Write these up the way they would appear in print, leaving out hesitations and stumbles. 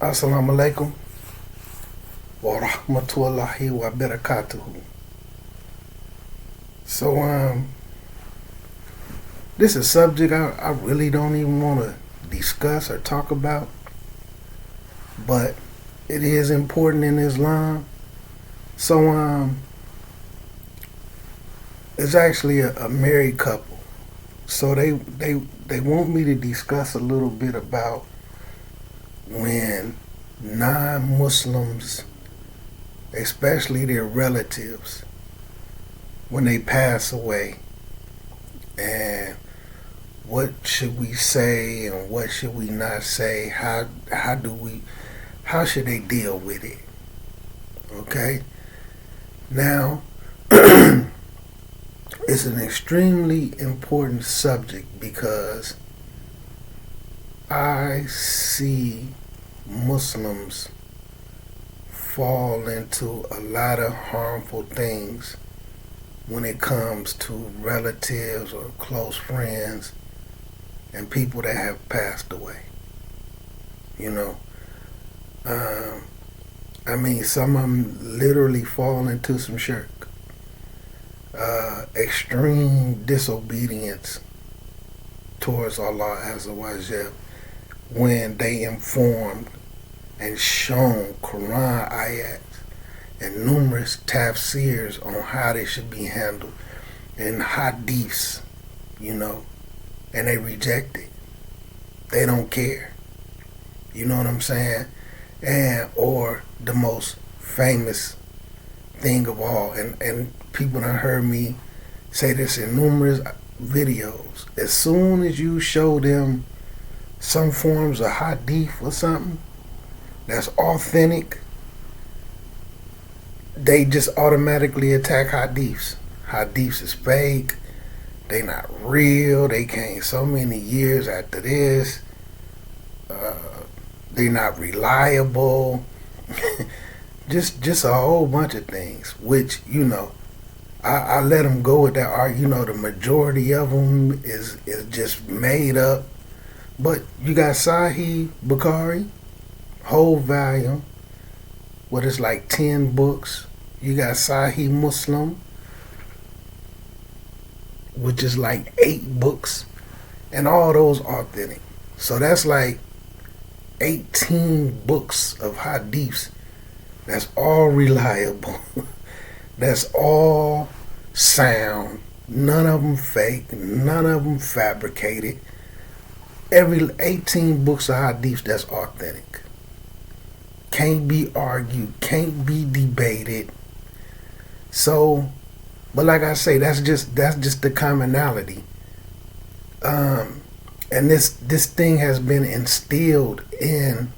Assalamu alaikum wa rahmatullahi wa barakatuhu. So, this is a subject I really don't even want to discuss or talk about, but it is important in Islam. So, it's actually a married couple. So they want me to discuss a little bit about when non-Muslims, especially their relatives, when they pass away, and what should we say and what should we not say? How should they deal with it? Okay? Now, it's an extremely important subject because I see Muslims fall into a lot of harmful things when it comes to relatives or close friends and people that have passed away. You know, some of them literally fall into some shirk, extreme disobedience towards Allah Azza wa Jal when they informed and shown Quran ayat and numerous tafsirs on how they should be handled and hadiths, and they reject it. They don't care. You know what I'm saying? Or the most famous thing of all, and people have heard me say this in numerous videos. As soon as you show them some forms of hadith or something that's authentic, they just automatically attack hadiths. Hadiths is fake. They not real. They came so many years after this. They not reliable. just a whole bunch of things, which, I let them go with that. The majority of them is just made up. But you got Sahih Bukhari, whole volume, what is like 10 books. You got Sahih Muslim, which is like 8 books, and all those authentic. So that's like 18 books of hadiths. That's all reliable. That's all sound. None of them fake. None of them fabricated. Every 18 books of hadiths that's authentic. Can't be argued. Can't be debated. So, but like I say, that's just the commonality. And this thing has been instilled in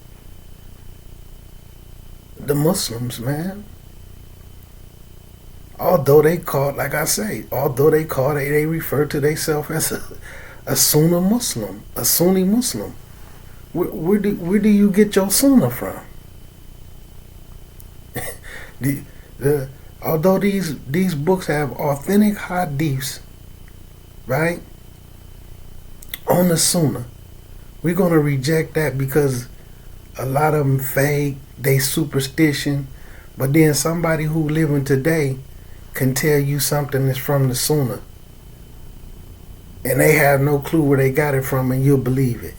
the Muslims, man. Although they refer to themselves as a Sunni Muslim, a Sunni Muslim. Where do you get your Sunnah from? Although these books have authentic hadiths, right, on the Sunnah, we're gonna reject that because a lot of them fake, they superstition. But then somebody who living today can tell you something that's from the Sunnah, and they have no clue where they got it from, and you'll believe it.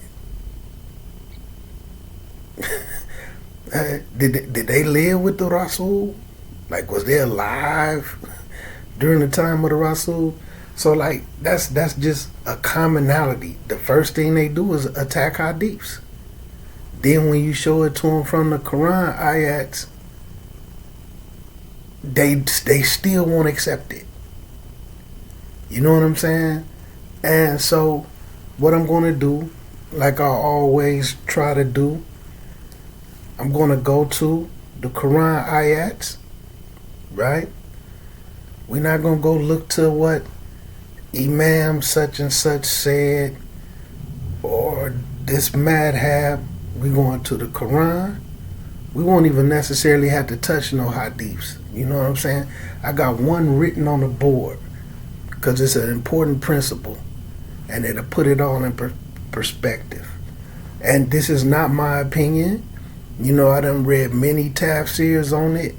Did they live with the Rasul? Like, was they alive during the time of the Rasul? So, like, that's just a commonality. The first thing they do is attack hadiths. Then when you show it to them from the Quran ayats, they still won't accept it. You know what I'm saying? And so, what I'm going to do, like I always try to do, I'm going to go to the Quran ayats, right? We're not going to go look to what Imam such and such said or this madhab. We're going to the Quran. We won't even necessarily have to touch no hadiths. You know what I'm saying? I got one written on the board because it's an important principle, and it'll put it all in perspective. And this is not my opinion. I done read many tafsirs on it.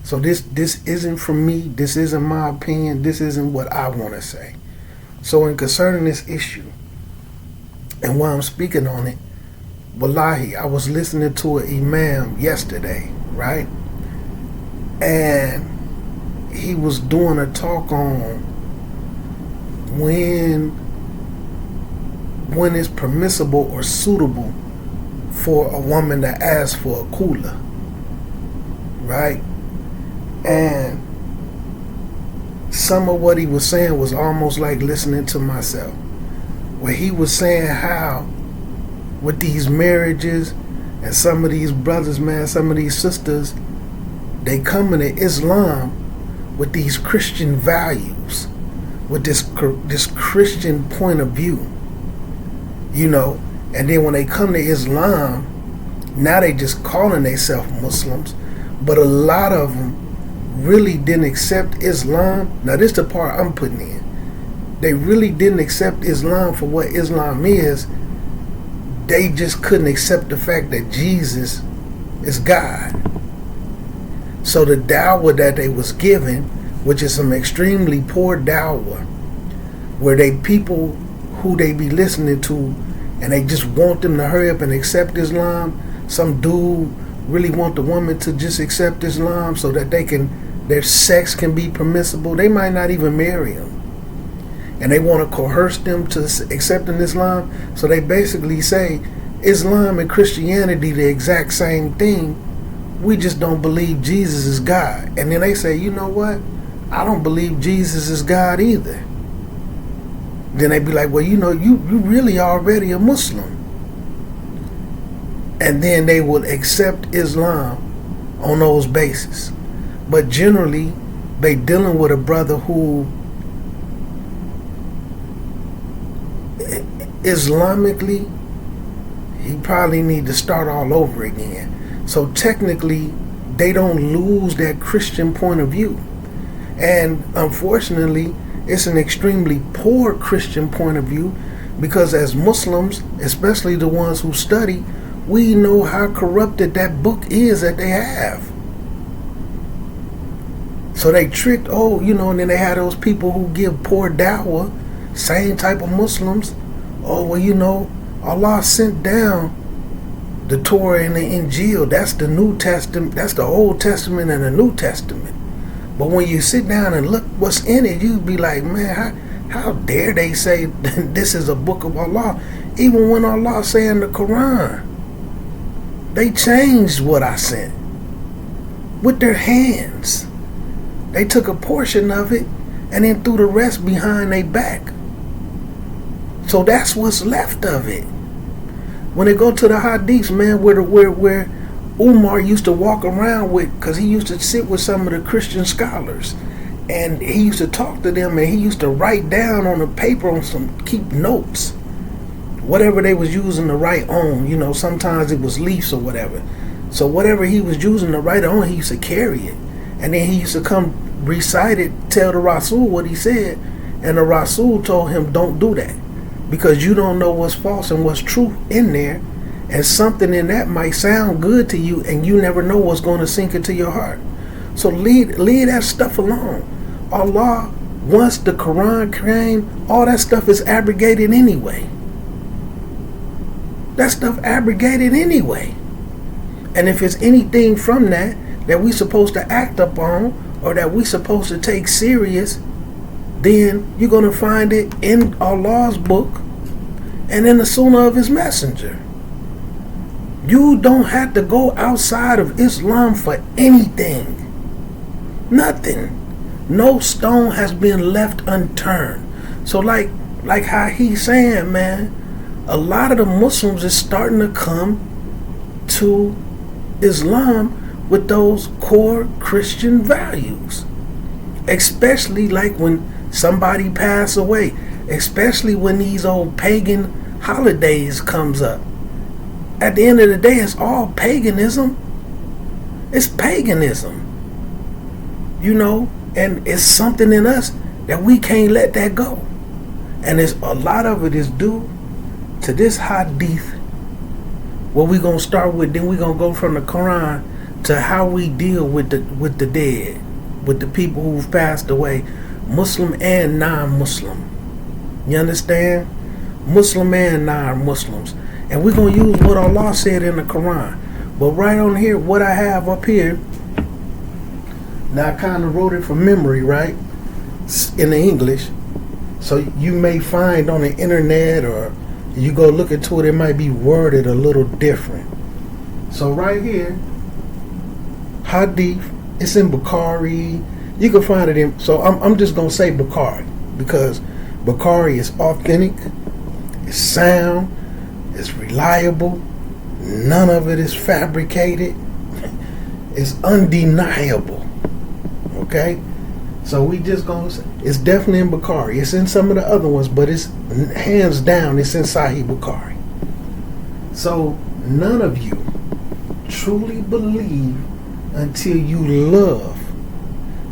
So this isn't from me. This isn't my opinion. This isn't what I want to say. So in concerning this issue, and while I'm speaking on it, wallahi, I was listening to an imam yesterday, right? And he was doing a talk on when it's permissible or suitable for a woman to ask for a cooler, right? And some of what he was saying was almost like listening to myself, where he was saying how with these marriages and some of these brothers, man, some of these sisters, they come into Islam with these Christian values, with this Christian point of view, and then when they come to Islam, now they just calling themselves Muslims, but a lot of them really didn't accept Islam. Now this is the part I'm putting in. They really didn't accept Islam for what Islam is. They just couldn't accept the fact that Jesus is God. So the dawah that they was given, which is some extremely poor dawah, where they people who they be listening to, and they just want them to hurry up and accept Islam. Some dude really want the woman to just accept Islam so that their sex can be permissible. They might not even marry them. And they want to coerce them to accepting Islam. So they basically say Islam and Christianity the exact same thing. We just don't believe Jesus is God. And then they say, you know what? I don't believe Jesus is God either. Then they be like, well, you really already a Muslim. And then they will accept Islam on those bases. But generally, they dealing with a brother who Islamically, he probably need to start all over again. So technically, they don't lose that Christian point of view. And unfortunately, it's an extremely poor Christian point of view, because as Muslims, especially the ones who study, we know how corrupted that book is that they have. So they tricked, and then they had those people who give poor dawah, same type of Muslims. Allah sent down the Torah and the Injil. That's the New Testament. That's the Old Testament and the New Testament. But when you sit down and look what's in it, you'd be like, man, how dare they say this is a book of Allah? Even when Allah say in the Quran, they changed what I sent with their hands. They took a portion of it and then threw the rest behind their back. So that's what's left of it. When they go to the hadiths, man, where Umar used to walk around with, because he used to sit with some of the Christian scholars, and he used to talk to them, and he used to write down on the paper keep notes, whatever they was using to write on. Sometimes it was leaves or whatever. So whatever he was using to write on, he used to carry it, and then he used to come recite it, tell the Rasul what he said, and the Rasul told him, don't do that, because you don't know what's false and what's true in there. And something in that might sound good to you, and you never know what's going to sink into your heart. So leave that stuff alone. Allah, once the Quran came, all that stuff is abrogated anyway. That stuff abrogated anyway. And if it's anything from that we supposed to act upon, or that we supposed to take serious, then you're going to find it in Allah's book and in the Sunnah of His Messenger. You don't have to go outside of Islam for anything. Nothing. No stone has been left unturned. So like how he's saying, man, a lot of the Muslims is starting to come to Islam with those core Christian values. Especially like when somebody pass away. Especially when these old pagan holidays comes up. At the end of the day, it's all paganism. It's paganism. And it's something in us that we can't let that go. And a lot of it is due to this hadith what we gonna start with, then we gonna go from the Quran to how we deal with the dead, with the people who've passed away, Muslim and non-Muslim. You understand? Muslim and non-Muslims. And we're going to use what Allah said in the Quran. But right on here, what I have up here, now I kind of wrote it from memory, right? In the English. So you may find on the internet, or you go look into it, it might be worded a little different. So right here, Hadith, it's in Bukhari. You can find it in, so I'm just going to say Bukhari, because Bukhari is authentic, it's sound, it's reliable, none of it is fabricated, it's undeniable. Okay? So we just gonna say, it's definitely in Bukhari. It's in some of the other ones, but it's hands down, it's in Sahih Bukhari. So none of you truly believe until you love.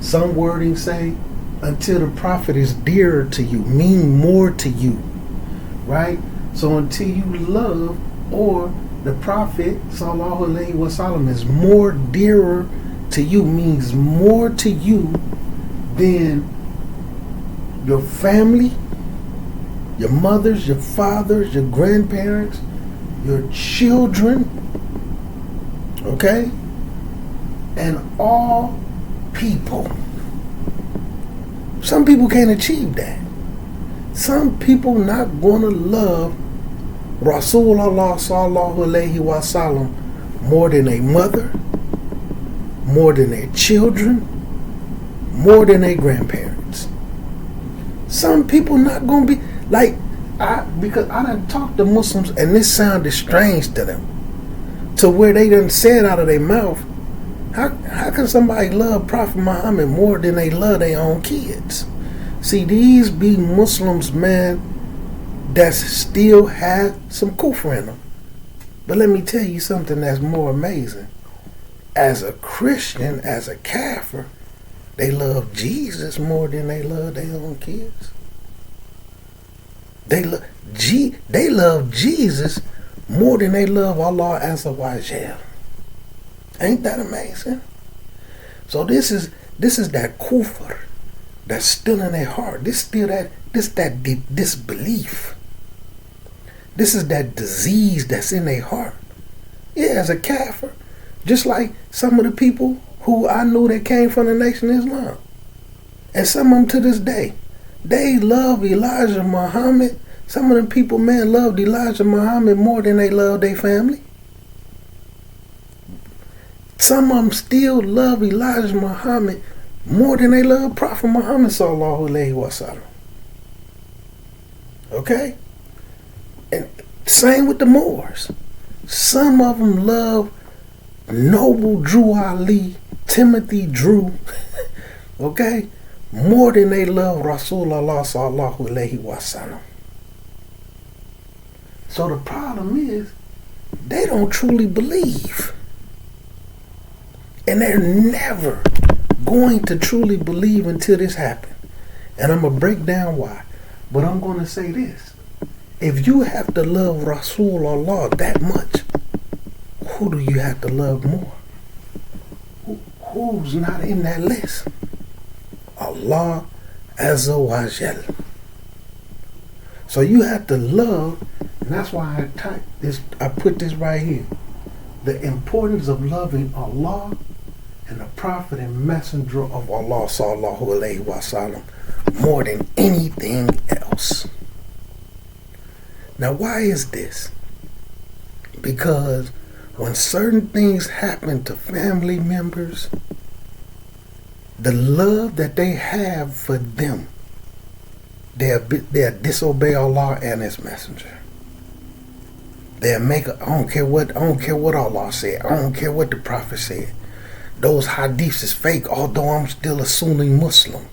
Some wording say, until the prophet is dearer to you, mean more to you, right? So until you love, or the prophet sallallahu alaihi wasallam is more dearer to you, means more to you than your family, your mothers, your fathers, your grandparents, your children, okay, and all people. Some people can't achieve that. Some people not gonna love Rasulullah sallallahu alaihi wasallam more than their mother, more than their children, more than their grandparents. Some people not gonna be like, because I done talked to Muslims and this sounded strange to them, to where they done said out of their mouth, how can somebody love Prophet Muhammad more than they love their own kids? See, these be Muslims, man, that still had some kufr in them. But let me tell you something that's more amazing. As a Christian, as a kafir, they love Jesus more than they love their own kids. They love Jesus more than they love Allah Azza wa Jal. Ain't that amazing? So this is that kufr that's still in their heart. This disbelief. This is that disease that's in their heart. Yeah, as a kafir, just like some of the people who I knew that came from the Nation of Islam, and some of them to this day, they love Elijah Muhammad. Some of them people, man, loved Elijah Muhammad more than they love their family. Some of them still love Elijah Muhammad more than they love Prophet Muhammad sallallahu alaihi wasallam. Okay? And same with the Moors. Some of them love Noble Drew Ali, Timothy Drew, okay, more than they love Rasulullah sallallahu alaihi wasallam. So the problem is, they don't truly believe. And they're never going to truly believe until this happens. And I'm going to break down why. But I'm going to say this. If you have to love Rasulullah that much, who do you have to love more? Who's not in that list? Allah Azza wa Jal. So you have to love, and that's why I put this right here. The importance of loving Allah and the Prophet and Messenger of Allah sallallahu alaihi wasallam more than anything else. Now, why is this? Because when certain things happen to family members, the love that they have for them, they'll disobey Allah and His Messenger. They'll make I don't care what Allah said. I don't care what the Prophet said. Those hadiths is fake, although I'm still a Sunni Muslim.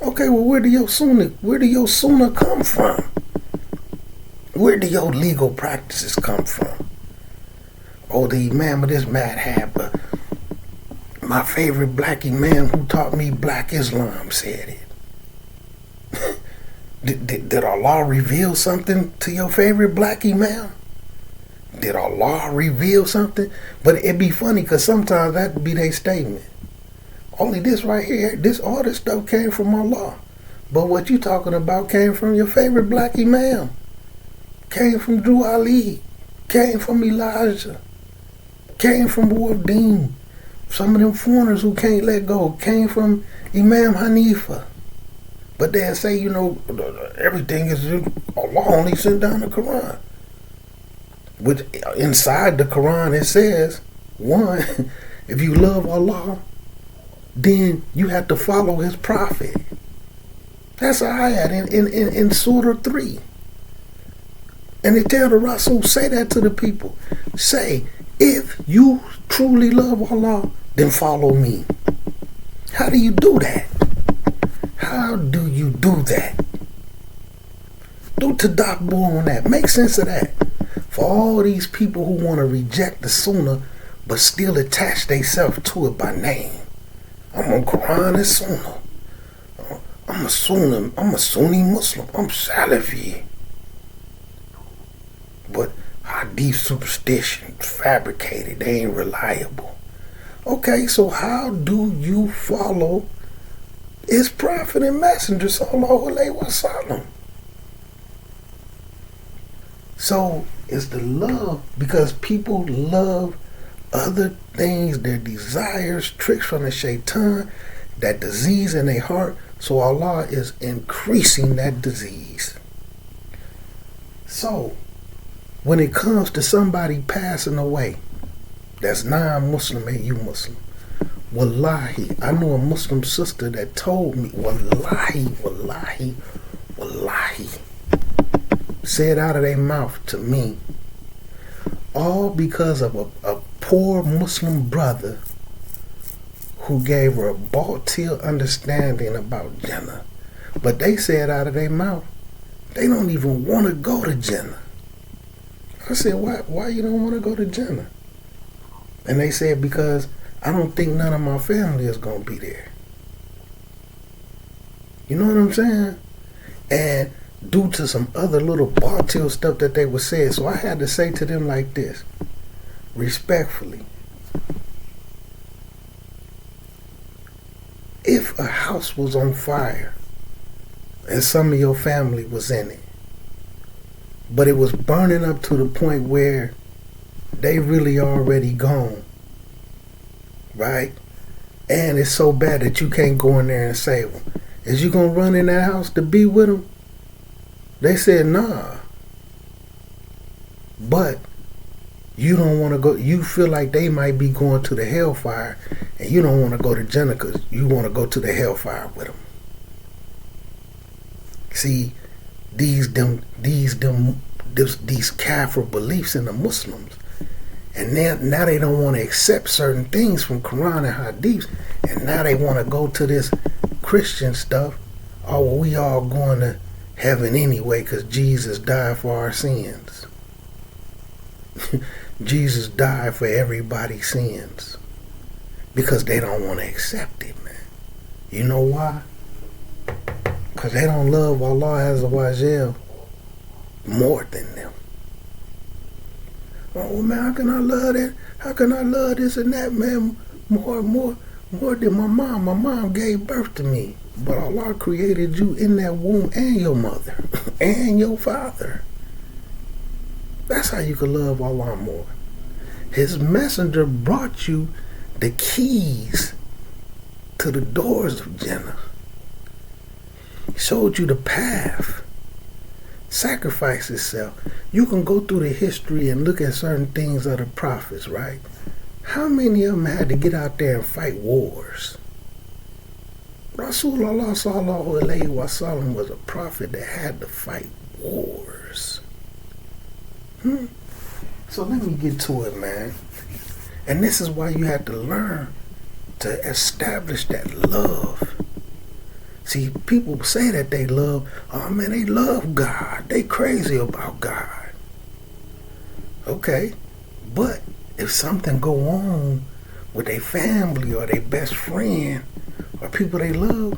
Okay, well, where do your sunnah come from? Where do your legal practices come from? Oh, the imam of this madhab, but my favorite black imam who taught me black Islam said it. Did Allah reveal something to your favorite black imam? Did Allah reveal something? But it'd be funny because sometimes that'd be their statement. Only this right here, all this stuff came from Allah. But what you talking about came from your favorite black imam. Came from Drew Ali. Came from Elijah. Came from Wardeen. Some of them foreigners who can't let go came from Imam Hanifa. But they'll say, everything is Allah only sent down the Quran. Which inside the Quran it says, one, if you love Allah, then you have to follow his prophet. That's an ayat in Surah 3. And they tell the Rasul, say that to the people. Say, if you truly love Allah, then follow me. How do you do that? How do you do that? Do tadabbur on that. Make sense of that. For all these people who want to reject the Sunnah, but still attach themselves to it by name. I'm on Quran and Sunnah. I'm a Sunni Muslim. I'm Salafi. But hadith superstition, fabricated, they ain't reliable. Okay, so how do you follow his prophet and messenger, sallallahu alaihi wasallam? So it's the love, because people love other things, their desires, tricks from the shaitan, that disease in their heart. So Allah is increasing that disease. So when it comes to somebody passing away that's non-Muslim and you Muslim, wallahi, I know a Muslim sister that told me, wallahi, said out of their mouth to me, all because of a poor Muslim brother who gave her a bald-tail understanding about Jannah. But they said out of their mouth, they don't even want to go to Jannah. I said, why you don't want to go to Jannah? And they said, because I don't think none of my family is going to be there. You know what I'm saying? And due to some other little bald-tail stuff that they were saying, so I had to say to them like this, respectfully, if a house was on fire and some of your family was in it, but it was burning up to the point where they really already gone, right? And it's so bad that you can't go in there and save them. Is you gonna run in that house to be with them? They said, nah. But you don't want to go. You feel like they might be going to the hellfire, and you don't want to go to Jannah because you want to go to the hellfire with them. See, these kafir beliefs in the Muslims, and now they don't want to accept certain things from Quran and Hadith, and now they want to go to this Christian stuff. Oh, well, we all going to heaven anyway because Jesus died for our sins. Jesus died for everybody's sins because they don't want to accept it, man. You know why? Because they don't love Allah Azza wa Jal more than them. Oh man, how can I love that? How can I love this and that, man, more than my mom? My mom gave birth to me, but Allah created you in that womb, and your mother and your father. That's how you can love Allah more. His messenger brought you the keys to the doors of Jannah. He showed you the path. Sacrifice itself. You can go through the history and look at certain things of the prophets, right? How many of them had to get out there and fight wars? Rasulullah sallallahu alaihi wasallam was a prophet that had to fight wars. So let me get to it, man. And this is why you have to learn to establish that love. See, people say that they love, oh man, they love God. They crazy about God. Okay, but if something go on with their family or their best friend or people they love,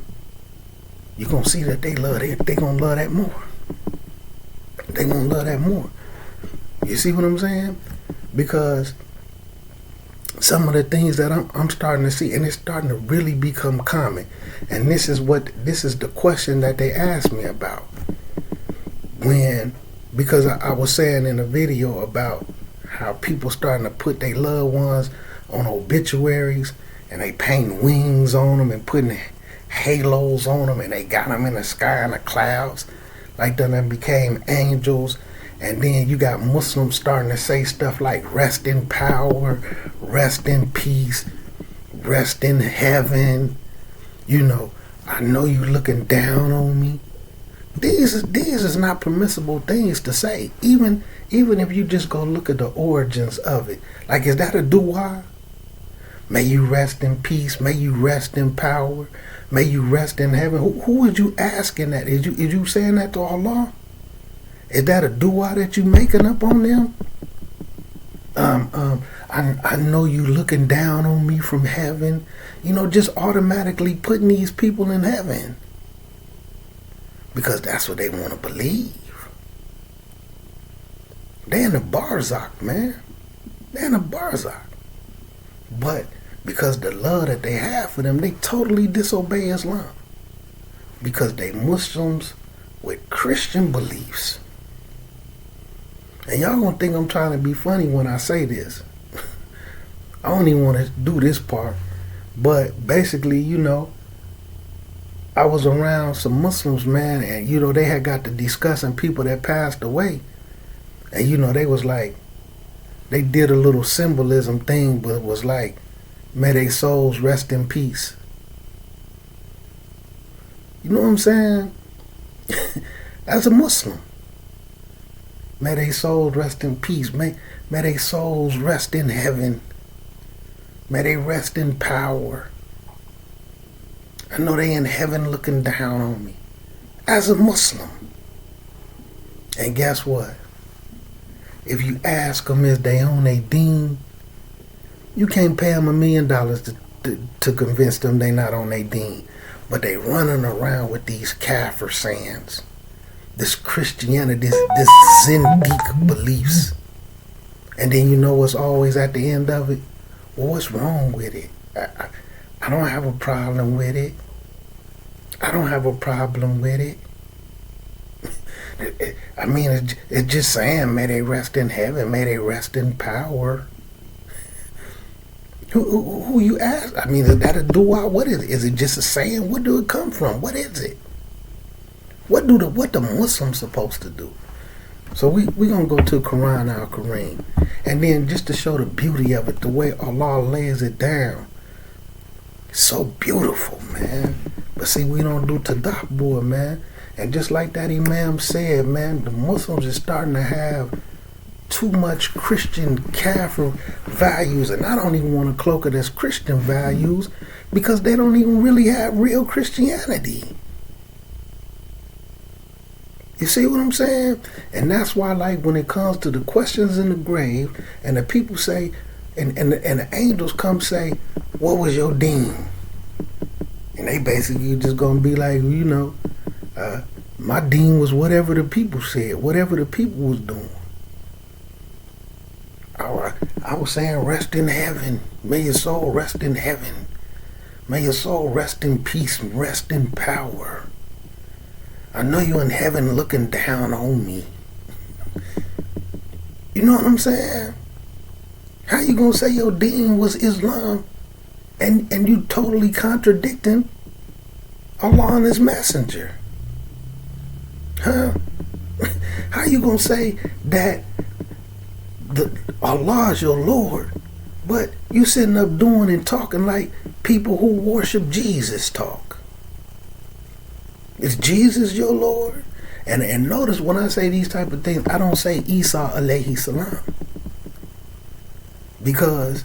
you're going to see that they love it. They're going to love that more. They're going to love that more. You see what I'm saying? because some of the things that I'm starting to see, and it's starting to really become common. And this is the question that they asked me about. Because I was saying in a video about how people starting to put their loved ones on obituaries, and they paint wings on them and putting halos on them, and they got them in the sky in the clouds, like them became angels. And then you got Muslims starting to say stuff like rest in power, rest in peace, rest in heaven. I know you looking down on me. These is not permissible things to say. Even if you just go look at the origins of it. Like, is that a dua? May you rest in peace. May you rest in power. May you rest in heaven. Who is you asking that? Is you saying that to Allah? Is that a dua that you making up on them? I know you looking down on me from heaven. Just automatically putting these people in heaven. Because that's what they want to believe. They in the barzakh, man. They in the barzakh. But because the love that they have for them, they totally disobey Islam. Because they Muslims with Christian beliefs. And y'all gonna think I'm trying to be funny when I say this. I don't even want to do this part. But basically, I was around some Muslims, man, and they had got to discussing people that passed away. And they was like, they did a little symbolism thing, but it was like, may their souls rest in peace. You know what I'm saying? As a Muslim, may their souls rest in peace. May their souls rest in heaven. May they rest in power. I know they in heaven looking down on me. As a Muslim. And guess what? If you ask them is they on their deen, you can't pay them $1 million to convince them they not on their deen. But they running around with these kafir sayings. This Christianity, this Zindiq beliefs. And then what's always at the end of it? Well, what's wrong with it? I don't have a problem with it. I don't have a problem with it. I mean, it's just saying, may they rest in heaven, may they rest in power. Who you ask? I mean, is that a dua? What is it? Is it just a saying? Where do it come from? What is it? What the Muslims supposed to do? So we gonna go to Quran al-Kareem, and then just to show the beauty of it, the way Allah lays it down. So beautiful, man. But see, we don't do tadabbur, man. And just like that Imam said, man, the Muslims is starting to have too much Christian kafir values, and I don't even want to cloak it as Christian values because they don't even really have real Christianity. You see what I'm saying? And that's why, like, when it comes to the questions in the grave, and the people say, and the angels come say, what was your deen? And they basically just gonna be like, my deen was whatever the people said, whatever the people was doing. I was saying rest in heaven. May your soul rest in heaven. May your soul rest in peace and rest in power. I know you're in heaven looking down on me. You know what I'm saying? How you gonna say your deen was Islam and you totally contradicting Allah and His messenger? Huh? How you gonna say that Allah is your Lord, but you sitting up doing and talking like people who worship Jesus talk? Is Jesus your Lord? And notice when I say these type of things, I don't say Isa alayhi salam. Because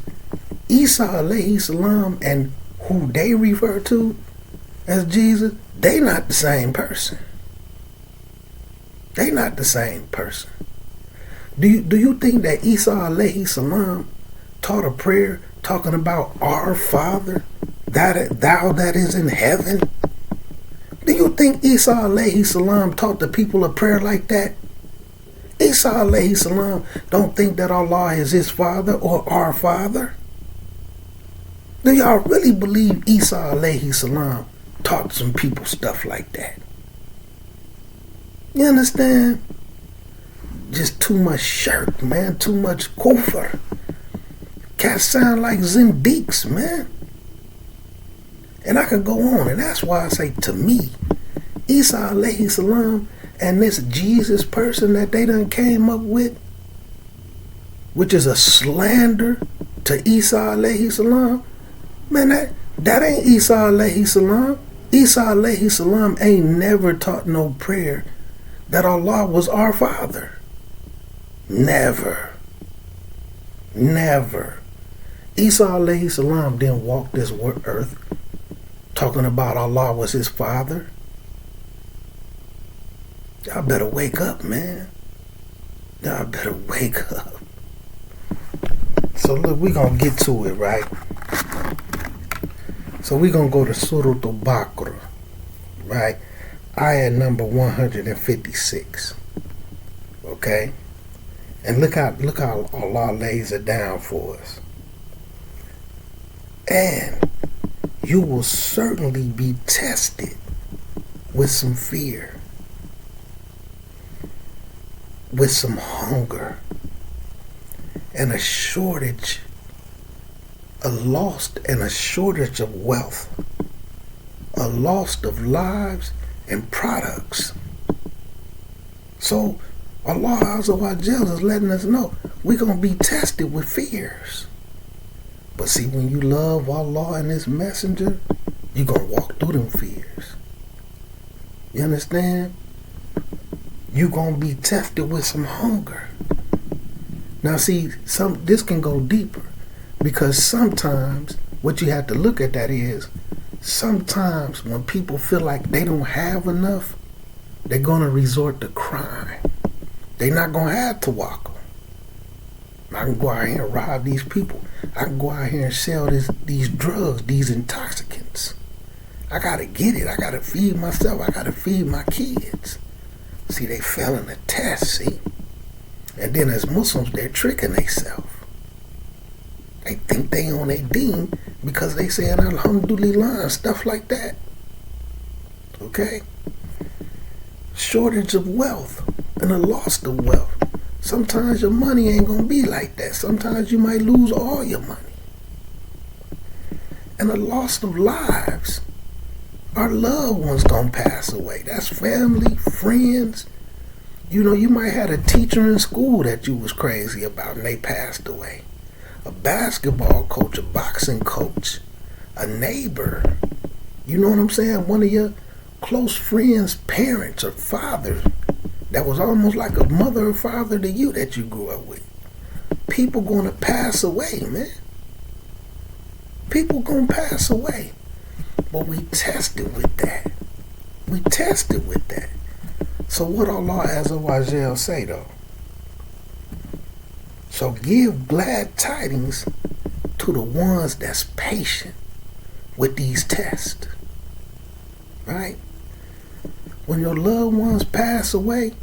Isa alayhi salam and who they refer to as Jesus, they not the same person. They not the same person. Do you think that Isa alayhi salam taught a prayer talking about our Father, thou that is in heaven? Do you think Isa alayhi salam taught the people a prayer like that? Isa alayhi salam don't think that Allah is his father or our father. Do y'all really believe Isa alayhi salam taught some people stuff like that? You understand? Just too much shirk, man. Too much kufr. Cats sound like zindiqs, man. And I could go on, and that's why I say, to me, Isa alayhi salam and this Jesus person that they done came up with, which is a slander to Isa alayhi salam, man, that ain't Isa alayhi salam. Isa alayhi salam ain't never taught no prayer that Allah was our father. Never. Never. Isa alayhi salam didn't walk this earth talking about Allah was his father. Y'all better wake up, man. Y'all better wake up. So look, we gonna get to it, right? So we gonna go to Surah Al-Baqarah, right? Ayat number 156. Okay? And look how Allah lays it down for us. And you will certainly be tested with some fear, with some hunger, and a shortage, a loss and a shortage of wealth, a loss of lives and products. So Allah Azza wa Jal is letting us know we're going to be tested with fears. But see, when you love Allah and His messenger, you're going to walk through them fears. You understand? You're going to be tested with some hunger. Now see, this can go deeper, because sometimes what you have to look at that is, sometimes when people feel like they don't have enough, they're going to resort to crime. They're not going to have to walk. I can go out here and rob these people. I can go out here and sell these drugs, these intoxicants. I got to get it. I got to feed myself. I got to feed my kids. See, they failing the test, see? And then as Muslims, they're tricking themselves. They think they on their deen because they saying alhamdulillah and stuff like that. Okay? Shortage of wealth and a loss of wealth. Sometimes your money ain't going to be like that. Sometimes you might lose all your money. And a loss of lives. Our loved ones going to pass away. That's family, friends. You know, you might have a teacher in school that you was crazy about and they passed away. A basketball coach, a boxing coach, a neighbor. You know what I'm saying? One of your close friends' parents or fathers that was almost like a mother or father to you that you grew up with. People going to pass away, man. People going to pass away. But we tested with that. We tested with that. So what Allah Azza wa Jal say though? So give glad tidings to the ones that's patient with these tests. Right? When your loved ones pass away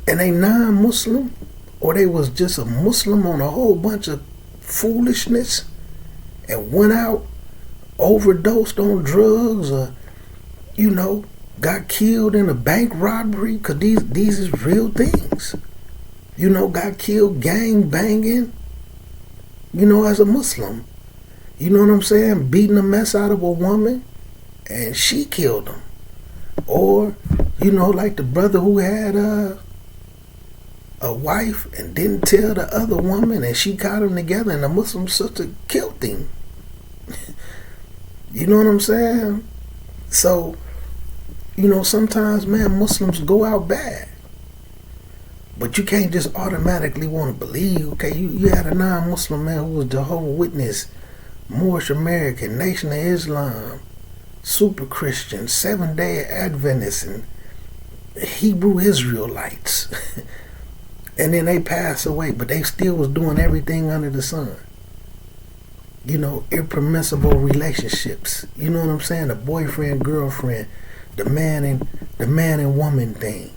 and they non-Muslim, or they was just a Muslim on a whole bunch of foolishness and went out, overdosed on drugs, or, you know, got killed in a bank robbery, because these is real things. You know, got killed gang banging, you know, as a Muslim. You know what I'm saying? Beating the mess out of a woman and she killed him. Or, you know, like the brother who had a wife and didn't tell the other woman and she got them together and the Muslim sister killed him. You know what I'm saying? So, you know, sometimes, man, Muslims go out bad. But you can't just automatically want to believe, okay, you had a non-Muslim man who was Jehovah's Witness, Moorish American, Nation of Islam, Super Christian, Seventh-day Adventists, and Hebrew Israelites. And then they pass away, but they still was doing everything under the sun. You know, impermissible relationships. You know what I'm saying? The boyfriend, girlfriend, the man and woman thing.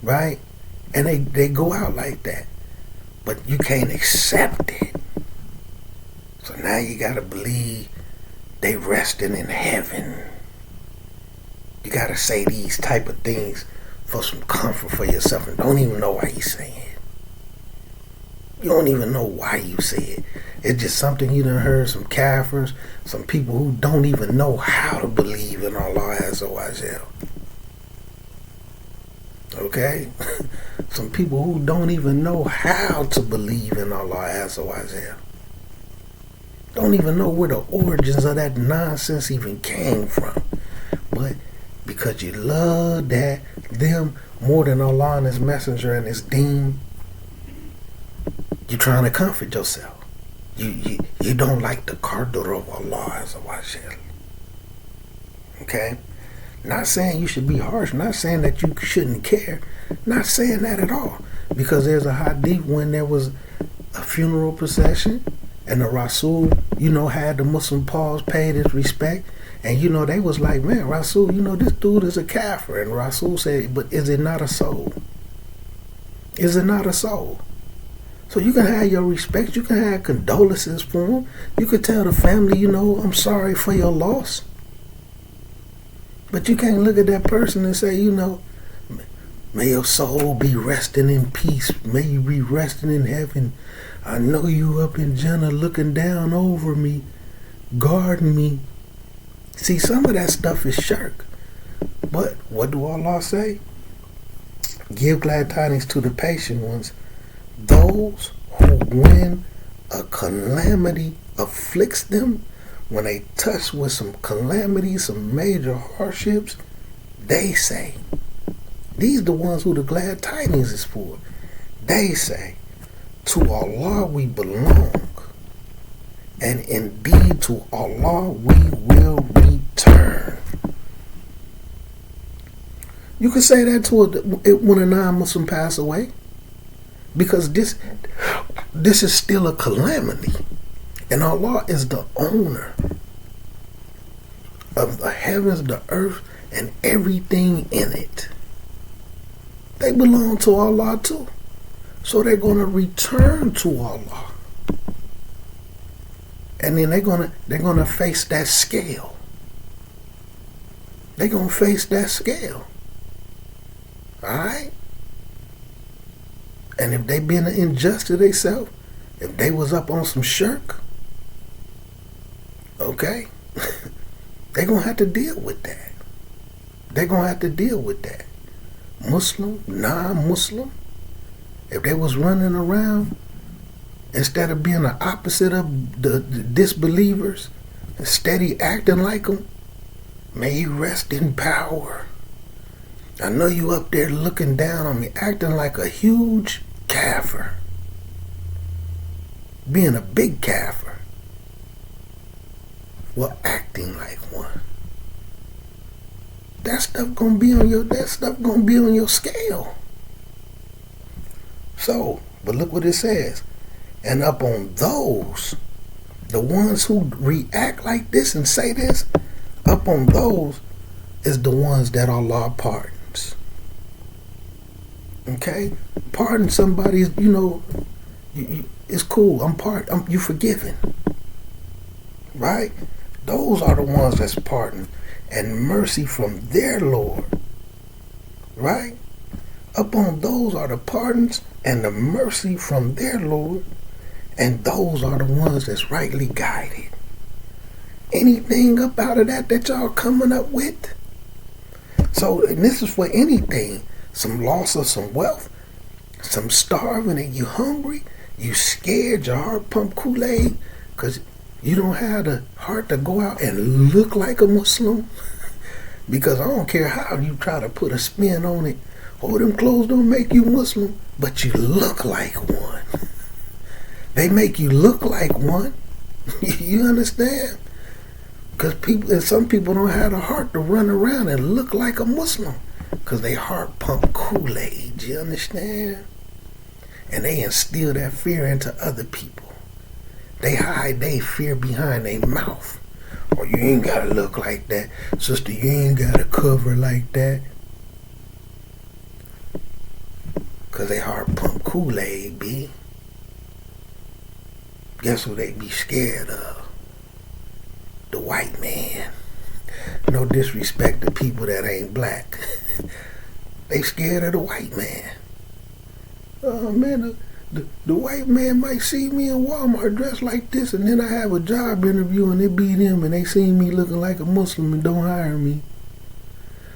Right? And they go out like that. But you can't accept it. So now you gotta believe they resting in heaven. You gotta say these type of things for some comfort for yourself and don't even know why you say it. You don't even know why you say it. It's just something you done heard some kafirs, some people who don't even know how to believe in Allah Azza wa Jal. Okay? Some people who don't even know how to believe in Allah Azza wa Jal. Don't even know where the origins of that nonsense even came from. But because you love them more than Allah and His Messenger and His Deen, you're trying to comfort yourself. You don't like the qadr of Allah Azza wa Jal. Okay? Not saying you should be harsh, not saying that you shouldn't care, not saying that at all. Because there's a hadith when there was a funeral procession and the Rasul, had the Muslim pause, paid his respect. And, they was like, man, Rasul, this dude is a kafir. And Rasul said, but is it not a soul? Is it not a soul? So you can have your respect. You can have condolences for him. You could tell the family, I'm sorry for your loss. But you can't look at that person and say, may your soul be resting in peace. May you be resting in heaven. I know you up in Jannah looking down over me, guarding me. See, some of that stuff is shirk. But what do Allah say? Give glad tidings to the patient ones. Those who, when a calamity afflicts them, when they touch with some calamity, some major hardships, they say, these are the ones who the glad tidings is for. They say, to Allah we belong, and indeed to Allah we will return. You can say that when a non-Muslim pass away, because this is still a calamity. And Allah is the owner of the heavens, the earth, and everything in it. They belong to Allah too. So they're going to return to Allah. And then they're going to face that scale. They're going to face that scale. Alright? And if they been unjust to themselves, if they was up on some shirk, okay, they're going to have to deal with that. They're going to have to deal with that. Muslim, non-Muslim, if they was running around, instead of being the opposite of the disbelievers, steady acting like them, may you rest in power. I know you up there looking down on me, acting like a huge kafir. Being a big kafir. Well, acting like one. That stuff gonna be on your scale. So, but look what it says. And up on those, the ones who react like this and say this, up on those is the ones that Allah pardons. Okay? Pardon somebody, it's cool. You forgiven. Right? Those are the ones that's pardoned and mercy from their Lord. Right? Upon those are the pardons and the mercy from their Lord, and those are the ones that's rightly guided. Anything up out of that y'all coming up with? So, and this is for anything. Some loss of some wealth, some starving and you hungry, you scared, your heart pump Kool-Aid, because you don't have the heart to go out and look like a Muslim. Because I don't care how you try to put a spin on it. Oh, them clothes don't make you Muslim, but you look like one. They make you look like one. You understand? Because some people don't have the heart to run around and look like a Muslim. Because they heart pump Kool-Aid, you understand? And they instill that fear into other people. They hide their fear behind their mouth. Or you ain't gotta look like that. Sister, you ain't gotta cover like that. Cause they hard pump Kool-Aid, B. Guess who they be scared of? The white man. No disrespect to people that ain't black. They scared of the white man. Oh man, the white man might see me in Walmart dressed like this, and then I have a job interview and they beat him and they see me looking like a Muslim and don't hire me.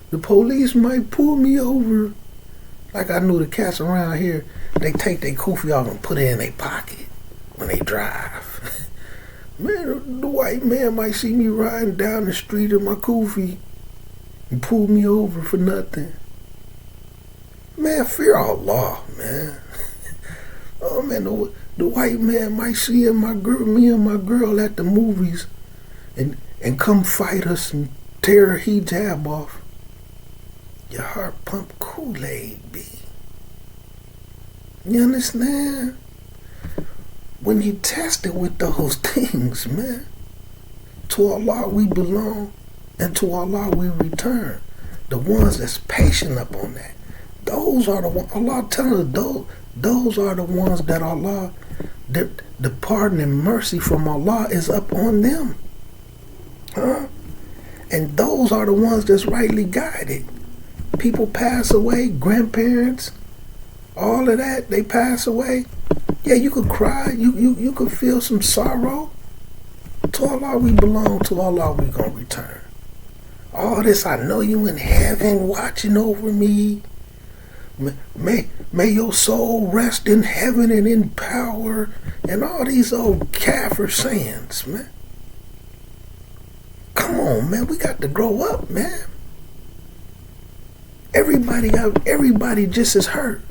The police might pull me over. Like I knew the cats around here, they take their kufi off and put it in their pocket when they drive. Man, the white man might see me riding down the street in my kufi and pull me over for nothing. Man, fear Allah, man. Oh man, the white man might see me and my girl at the movies and come fight us and tear her hijab off. Your heart pump Kool-Aid, B. You understand? When you test it with those things, man, to Allah we belong and to Allah we return. The ones that's patient up on that. Those are the ones, Allah telling us, those are the ones that Allah, the pardon and mercy from Allah is up on them. Huh? And those are the ones that's rightly guided. People pass away, grandparents, all of that, they pass away. Yeah, you could cry, you could feel some sorrow. To Allah we belong, to Allah we gonna return. All this, I know you in heaven watching over me. May your soul rest in heaven and in power, and all these old kafir sayings, man. Come on, man, we got to grow up, man. Everybody just is hurt.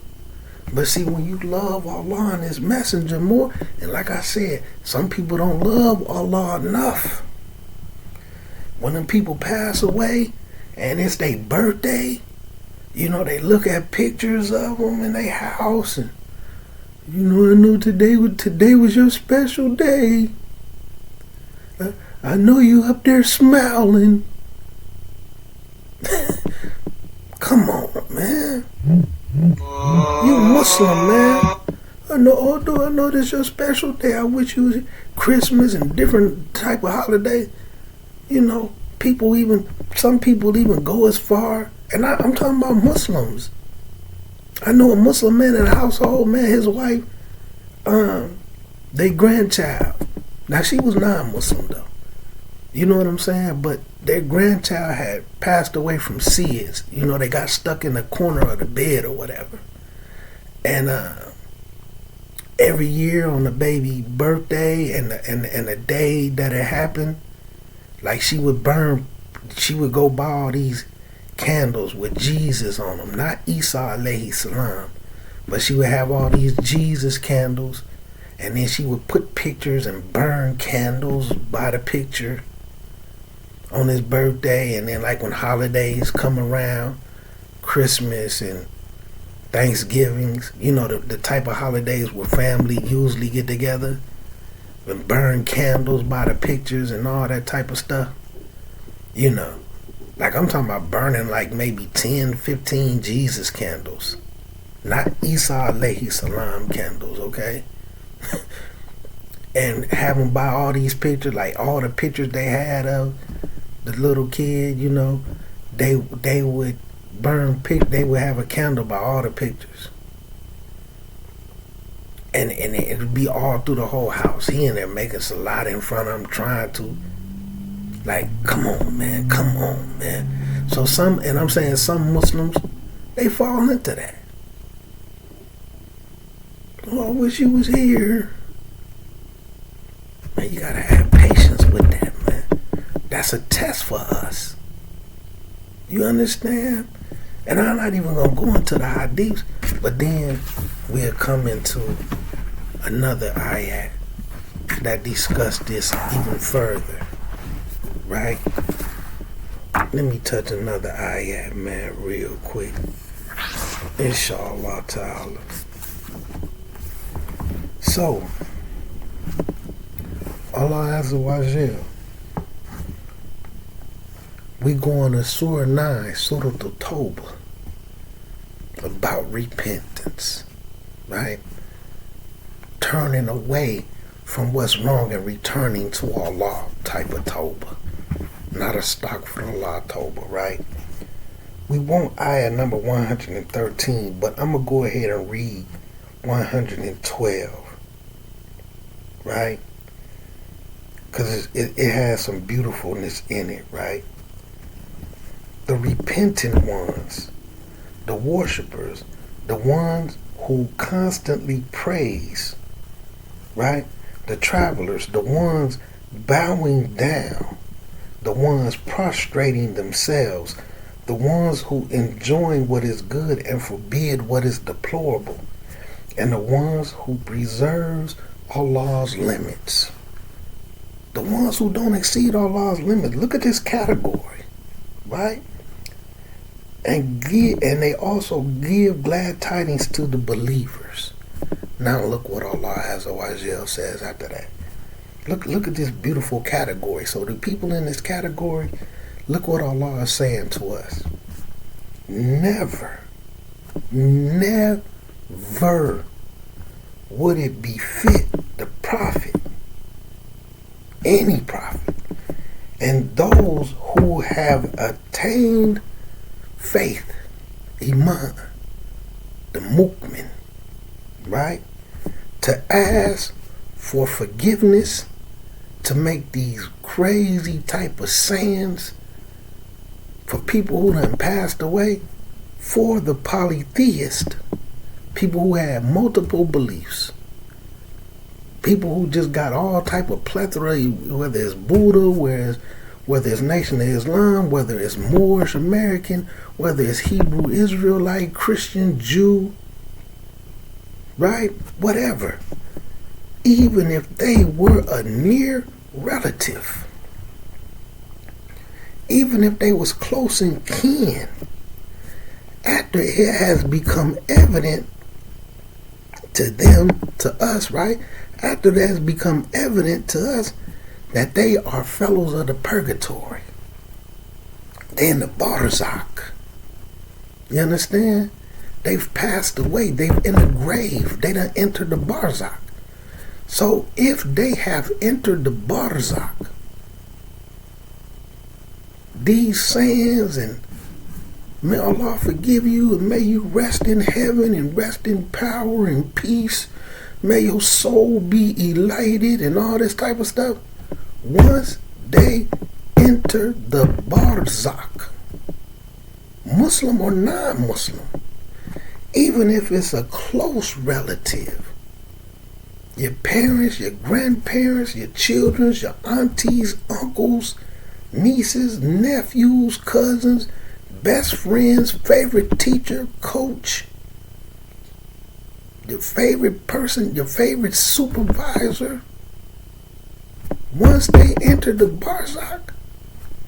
But see, when you love Allah and His messenger more, and like I said, some people don't love Allah enough. When them people pass away and it's their birthday, you know, they look at pictures of them in their house and, you know, I know today was your special day. I know you up there smiling. Come on, man. You Muslim, man. Although I know this your special day, I wish you was Christmas and different type of holiday. You know, some people even go as far, and I'm talking about Muslims. I know a Muslim man in a household, man, his wife, their grandchild. Now she was non-Muslim though. You know what I'm saying? But their grandchild had passed away from SIDS. You know, they got stuck in the corner of the bed or whatever. And every year on the baby birthday and the day that it happened, like she would go buy all these candles with Jesus on them. Not Isa alayhi salam. But she would have all these Jesus candles. And then she would put pictures and burn candles by the picture on his birthday. And then like when holidays come around, Christmas and Thanksgivings, you know, the type of holidays where family usually get together and burn candles by the pictures and all that type of stuff. You know, like I'm talking about burning like maybe 10, 15 Jesus candles. Not Isa alayhi salam candles, okay? And have them buy all these pictures, like all the pictures they had of the little kid, you know, they would they would have a candle by all the pictures. And it would be all through the whole house. He in there making salat in front of him, trying to, like, come on, man. So I'm saying some Muslims, they fall into that. Oh, I wish you was here. Man, you gotta have patience with that, man. That's a test for us. You understand? And I'm not even gonna go into the hadiths, but then we'll come into another ayat that discuss this even further. Right? Let me touch another ayat, man, real quick. Inshallah ta'ala. So, Allah Azza wa Jal, we going to Surah 9, Surah Tawbah. about repentance, right? Turning away from what's wrong and returning to Allah type of Tawbah. Not a astaghfirullah Tawbah, right? We want ayah number 113, but I'm going to go ahead and read 112, right? Because it has some beautifulness in it, right? The repentant ones, the worshipers, the ones who constantly praise, right? The travelers, the ones bowing down, the ones prostrating themselves, the ones who enjoy what is good and forbid what is deplorable, and the ones who preserves Allah's limits. The ones who don't exceed Allah's limits. Look at this category, right? And they also give glad tidings to the believers. Now look what Allah Azza wa Jal says after that. Look at this beautiful category. So the people in this category, look what Allah is saying to us. Never would it befit the prophet, any prophet, and those who have attained faith, iman, the mu'min, right, to ask for forgiveness, to make these crazy type of sayings for people who done passed away, for the polytheist, people who have multiple beliefs, people who just got all type of plethora, whether it's Buddha, whether it's Nation of Islam, whether it's Moorish American, whether it's Hebrew Israelite, Christian, Jew, right? Whatever. Even if they were a near relative, even if they was close in kin, after it has become evident to them, to us, right? After that has become evident to us that they are fellows of the purgatory. They're in the barzakh. You understand? They've passed away. They've in the grave. They done entered the barzakh. So if they have entered the barzakh, these sayings and may Allah forgive you and may you rest in heaven and rest in power and peace. May your soul be elated and all this type of stuff. Once they enter the barzakh, Muslim or non-Muslim, even if it's a close relative, your parents, your grandparents, your children, your aunties, uncles, nieces, nephews, cousins, best friends, favorite teacher, coach, your favorite person, your favorite supervisor, once they enter the barzakh,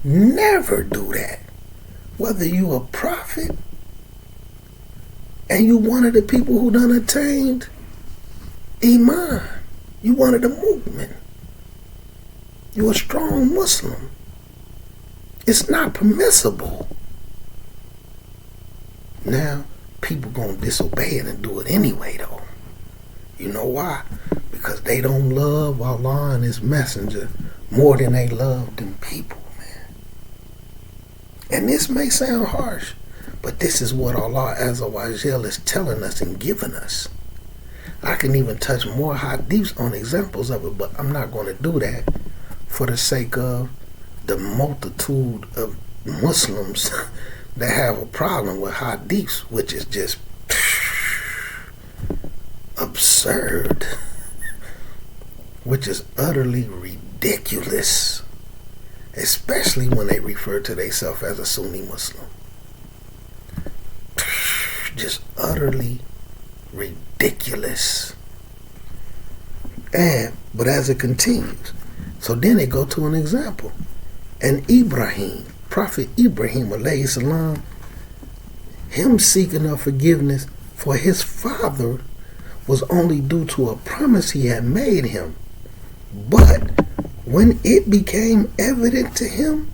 never do that. Whether you a prophet and you one of the people who done attained iman, you one of the movement, you a strong Muslim, it's not permissible. Now, people gonna disobey it and do it anyway though. You know why? Because they don't love Allah and His Messenger more than they love them people, man. And this may sound harsh, but this is what Allah Azza wa Jal is telling us and giving us. I can even touch more hadiths on examples of it, but I'm not going to do that for the sake of the multitude of Muslims that have a problem with hadiths, which is just absurd, which is utterly ridiculous, especially when they refer to themselves as a Sunni Muslim. Just utterly ridiculous. But as it continues, so then they go to an example. And Ibrahim, Prophet Ibrahim alayhi salam, him seeking of forgiveness for his father was only due to a promise he had made him. But when it became evident to him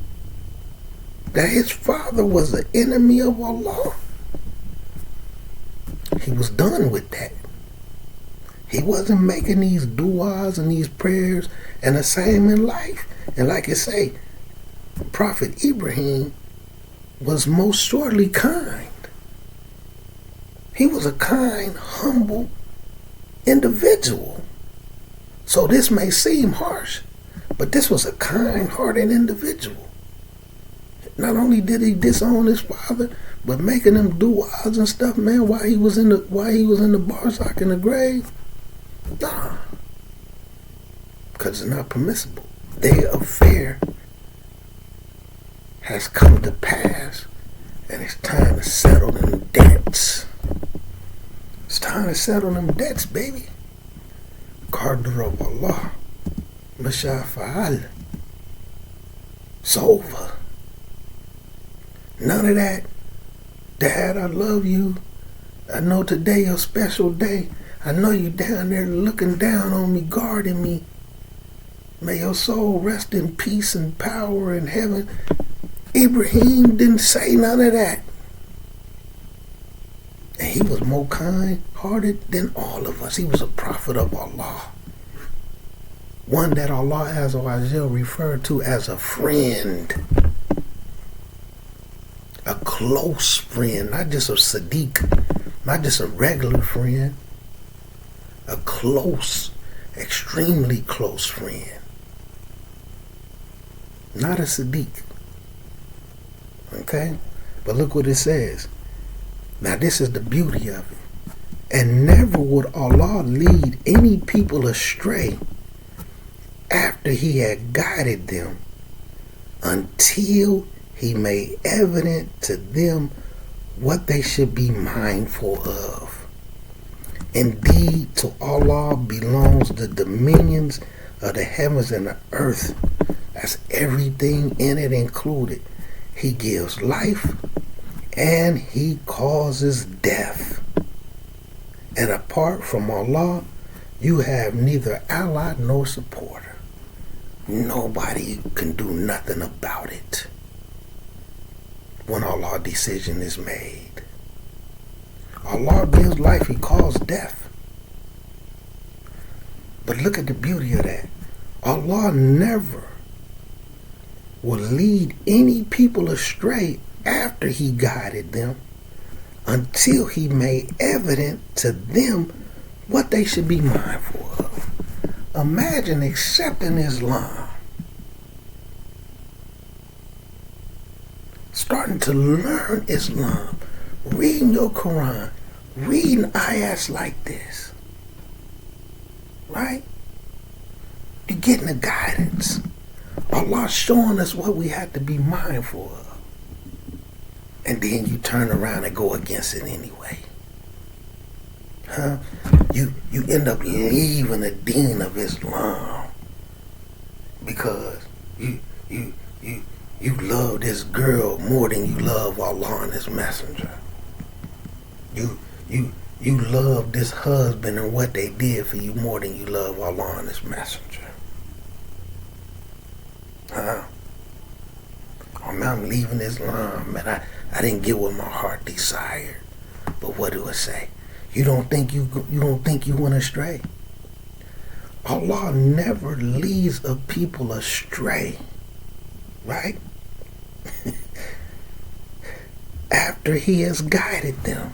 that his father was an enemy of Allah, He was done with that. He wasn't making these du'as and these prayers, and the same in life. And like I say, Prophet Ibrahim was most surely kind. He was a kind, humble individual. So this may seem harsh, but this was a kind-hearted individual. Not only did he disown his father, but making him du'as and stuff, man, while he was in the barzakh in the grave. Nah, because it's not permissible. Their affair has come to pass, and it's time to settle them debts. It's time to settle them debts, baby. Qadr of Allah, Mashafa'al. It's over. None of that. Dad, I love you. I know today your special day. I know you down there looking down on me, guarding me. May your soul rest in peace and power in heaven. Ibrahim didn't say none of that. And he was more kind-hearted than all of us. He was a prophet of Allah. One that Allah Azza wa Jal referred to as a friend. A close friend, not just a Sadiq, not just a regular friend. A close, extremely close friend. Not a Sadiq. Okay? But look what it says. Now this is the beauty of it. And never would Allah lead any people astray after he had guided them until he made evident to them what they should be mindful of. Indeed, to Allah belongs the dominions of the heavens and the earth. That's everything in it included. He gives life and he causes death. And apart from Allah, you have neither ally nor supporter. Nobody can do nothing about it when Allah's decision is made. Allah gives life, he caused death. But look at the beauty of that. Allah never will lead any people astray after he guided them until he made evident to them what they should be mindful of. Imagine accepting Islam, starting to learn Islam, reading your Quran, reading ayats like this, right? You're getting the guidance. Allah's showing us what we have to be mindful of. And then you turn around and go against it anyway. Huh? You end up leaving the deen of Islam because you love this girl more than you love Allah and his messenger. You love this husband and what they did for you more than you love Allah and his messenger. Huh? Oh man, I'm leaving Islam, man. I didn't get what my heart desired. But what do it say? You don't think you went astray? Allah never leads a people astray, right? After he has guided them.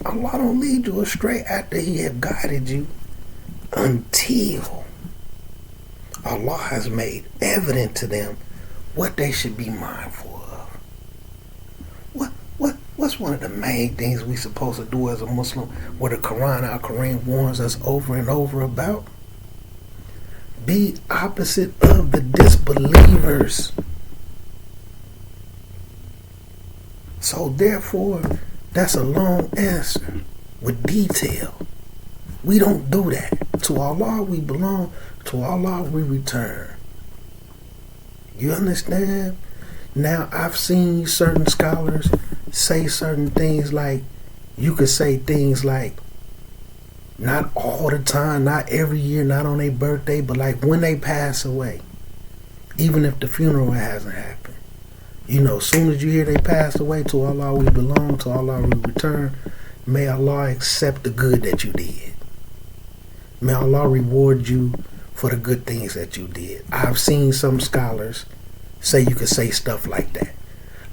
Allah don't lead you astray after he has guided you until Allah has made evident to them what they should be mindful of. What's one of the main things we supposed to do as a Muslim, where the Quran, our Quran warns us over and over about? Be opposite of the disbelievers. So therefore, that's a long answer with detail. We don't do that. To Allah we belong, to Allah we return. You understand? Now, I've seen certain scholars say certain things like, you could say things like, not all the time, not every year, not on their birthday, but like when they pass away, even if the funeral hasn't happened. Soon as you hear they passed away, to Allah we belong, to Allah we return. May Allah accept the good that you did. May Allah reward you for the good things that you did. I've seen some scholars say you could say stuff like that.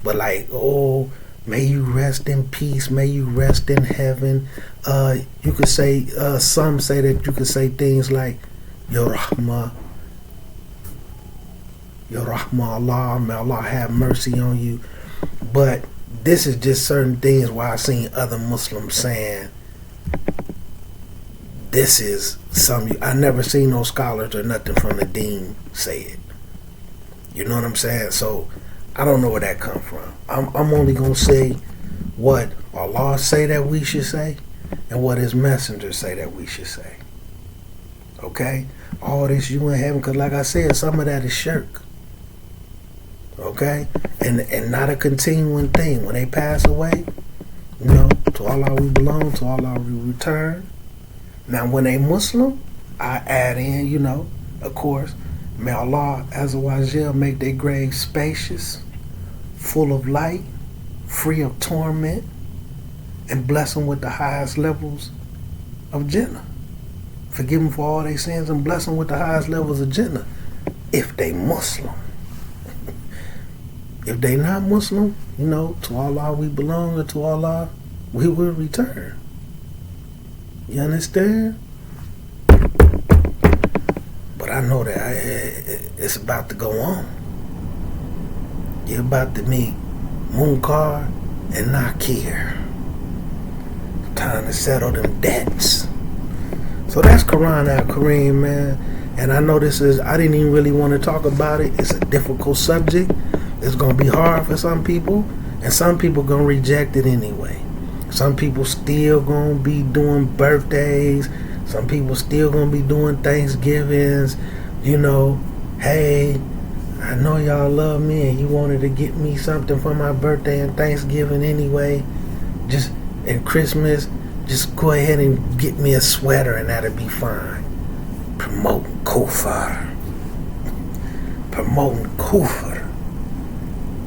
But like, oh, may you rest in peace, may you rest in heaven. You could say, some say that you could say things like, Ya Rahmah, Allah, may Allah have mercy on you. But this is just certain things where I've seen other Muslims saying, this is I never seen no scholars or nothing from the deen say it. You know what I'm saying? So I don't know where that come from. I'm only gonna say what Allah say that we should say and what His messengers say that we should say. Okay? All this you in heaven, because like I said, some of that is shirk. Okay? And not a continuing thing. When they pass away, to Allah we belong, to Allah we return. Now when they Muslim, I add in, of course, may Allah Azza wa Jal make their graves spacious, full of light, free of torment, and bless them with the highest levels of Jannah. Forgive them for all their sins and bless them with the highest levels of Jannah, if they Muslim. If they not Muslim, to Allah we belong, and to Allah we will return. You understand? But I know that it's about to go on. You're about to meet Munkar and Nakir. Time to settle them debts. So that's Quran al-Kareem, man. And I know I didn't even really want to talk about it. It's a difficult subject. It's going to be hard for some people. And some people going to reject it anyway. Some people still going to be doing birthdays. Some people still going to be doing Thanksgivings. Hey, I know y'all love me and you wanted to get me something for my birthday and Thanksgiving anyway. And Christmas, just go ahead and get me a sweater and that'll be fine. Promoting kufr. Promoting kufr.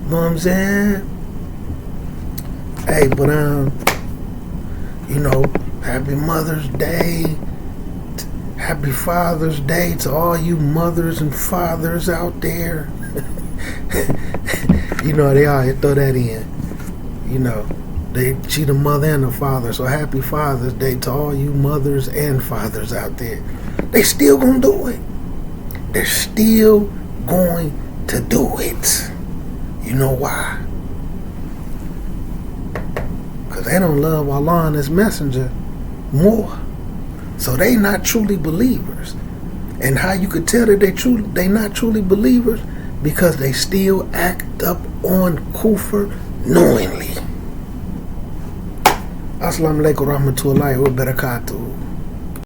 You know what I'm saying? Hey, but happy Mother's Day. Happy Father's Day to all you mothers and fathers out there. They all throw that in. She the mother and the father. So happy Father's Day to all you mothers and fathers out there. They still gonna do it. They're still going to do it. You know why? Because they don't love Allah and His messenger more. So they not truly believers. And how you could tell that they not truly believers? Because they still act up on kufr knowingly. Assalamu alaikum warahmatullahi wabarakatuh.